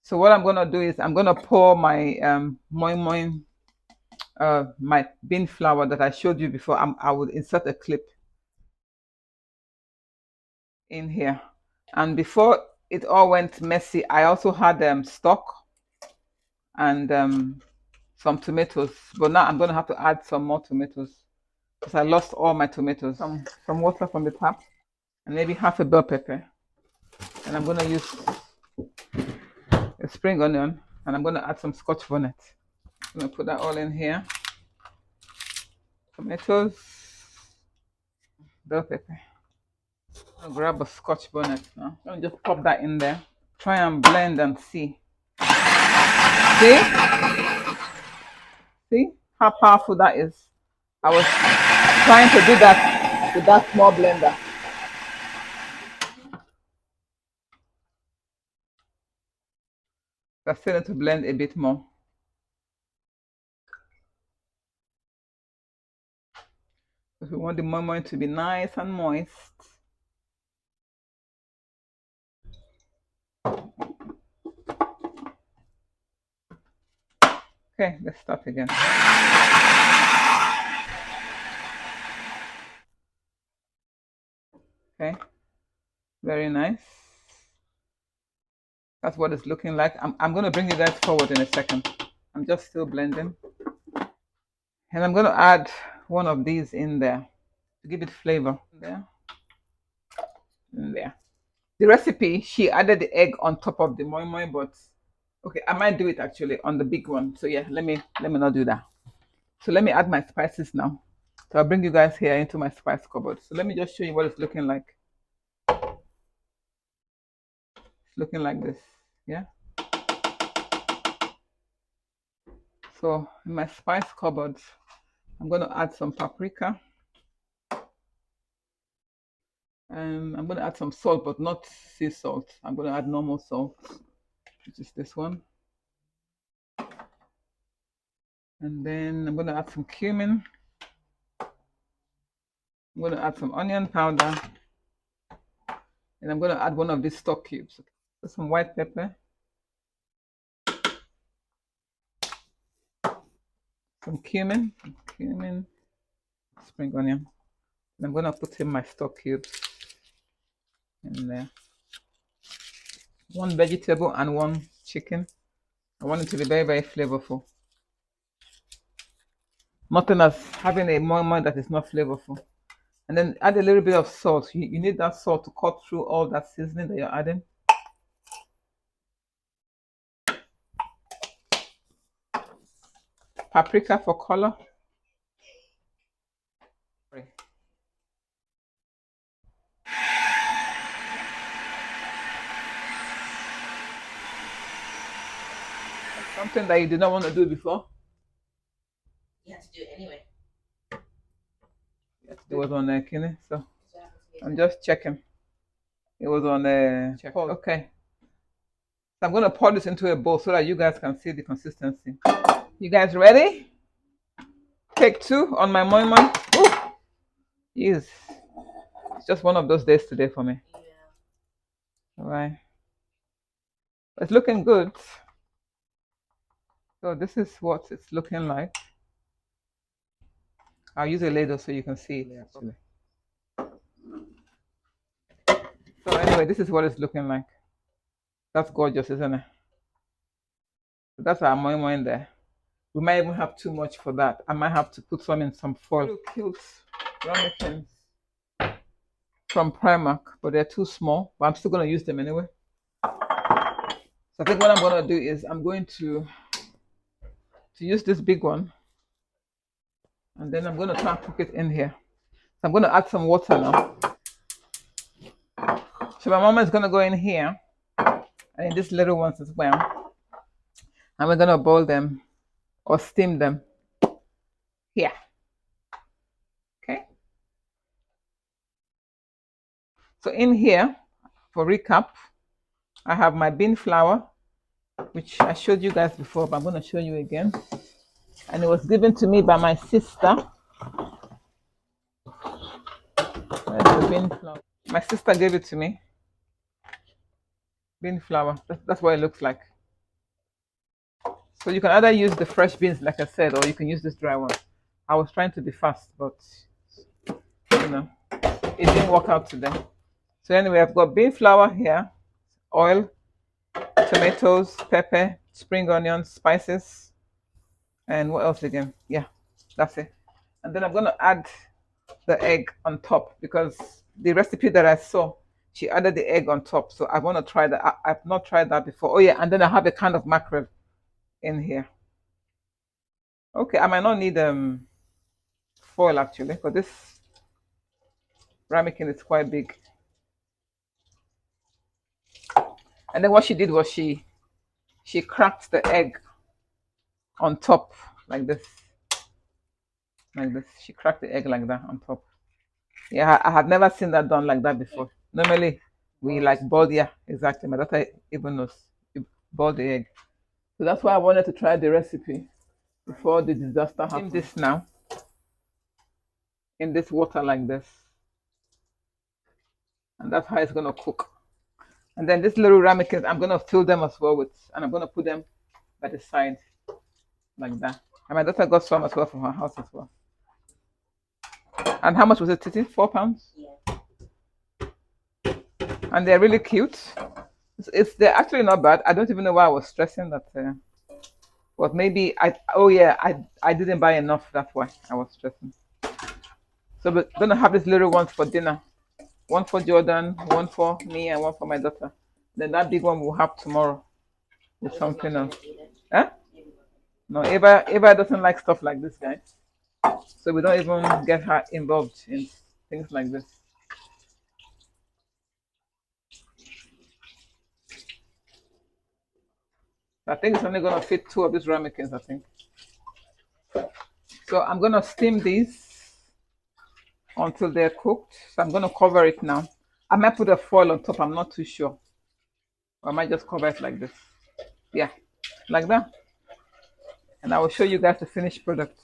So what I'm gonna do is I'm gonna pour my moi moi my bean flour that I showed you before. I would insert a clip in here, and before it all went messy, I also had stock and some tomatoes. But now I'm gonna have to add some more tomatoes because I lost all my tomatoes. Some water from the tap and maybe half a bell pepper, and I'm gonna use a spring onion, and I'm gonna add some scotch bonnet. I'm gonna put that all in here. Tomatoes, bell pepper. I'll grab a scotch bonnet now. I'm gonna just pop that in there. Try and blend and see. See? See how powerful that is? I was trying to do that with that small blender. I still need to blend a bit more. Because we want the moi to be nice and moist. Okay, let's start again. Okay, very nice. That's what it's looking like. I'm going to bring you guys forward in a second. I'm just still blending. And I'm going to add one of these in there to give it flavor. There. In there. The recipe, she added the egg on top of the moi, but okay, I might do it actually on the big one. So yeah, let me not do that. So let me add my spices now. So I'll bring you guys here into my spice cupboard. So let me just show you what it's looking like. It's looking like this. Yeah. So in my spice cupboard, I'm going to add some paprika. And I'm going to add some salt, but not sea salt. I'm going to add normal salt, which is this one. And then I'm going to add some cumin. I'm going to add some onion powder. And I'm going to add one of these stock cubes. So some white pepper. Some cumin, spring onion. And I'm going to put in my stock cubes in there. One vegetable and one chicken. I want it to be very, very flavorful. Nothing as having a moi that is not flavorful. And then add a little bit of salt. You need that salt to cut through all that seasoning that you're adding. Paprika for color. Something that you did not want to do before. You have to do it anyway. It was on Kine, so I'm just checking. It was on check. Okay. So I'm going to pour this into a bowl so that you guys can see the consistency. You guys ready? Take two on my moi. Yes. It's just one of those days today for me. Yeah. All right. It's looking good. So this is what it's looking like. I'll use a ladle so you can see it actually. So anyway, this is what it's looking like. That's gorgeous, isn't it? So that's our moi in there. We might even have too much for that. I might have to put some in some foil. Cute ramekins from Primark, but they're too small. But I'm still gonna use them anyway. So I think what I'm gonna do is I'm going to use this big one, and then I'm gonna try and cook it in here. So I'm gonna add some water now. So my mama is gonna go in here, and in these little ones as well, and we're gonna boil them or steam them here. Okay. So in here, for recap, I have my bean flour, which I showed you guys before, but I'm going to show you again. And it was given to me by my sister. Where's the bean flour? My sister gave it to me. Bean flour. That's what it looks like. So you can either use the fresh beans, like I said, or you can use this dry one. I was trying to be fast, but you know, it didn't work out today. So anyway, I've got bean flour here, oil, tomatoes, pepper, spring onions, spices, and what else again? Yeah, that's it. And then I'm gonna add the egg on top because the recipe that I saw, she added the egg on top. So I want to try that. I've not tried that before. Oh yeah, and then I have a kind of mackerel in here. Okay, I might not need foil actually, because this ramekin is quite big. And then what she did was she cracked the egg on top like this, like this. She cracked the egg like that on top. Yeah, I have never seen that done like that before. Normally, we like boil. Yeah, exactly. My daughter even knows you boil the egg. So that's why I wanted to try the recipe before the disaster happened. This now in this water like this, and that's how it's gonna cook. And then these little ramekins, I'm gonna fill them as well with, and I'm gonna put them by the side like that. And my daughter got some as well from her house as well. And how much was it, Titi? £4? Yeah. And they're really cute. They're actually not bad. I don't even know why I was stressing that. But maybe I didn't buy enough. That's why I was stressing. So we're gonna have these little ones for dinner. One for Jordan, one for me, and one for my daughter. Then that big one we'll have tomorrow with something else. Huh? No, Eva doesn't like stuff like this, guys. So we don't even get her involved in things like this. I think it's only gonna fit 2 of these ramekins, I think. So I'm gonna steam these until they're cooked. So I'm gonna cover it now. I might put a foil on top, I'm not too sure. Or I might just cover it like this. Yeah, like that. And I will show you guys the finished product.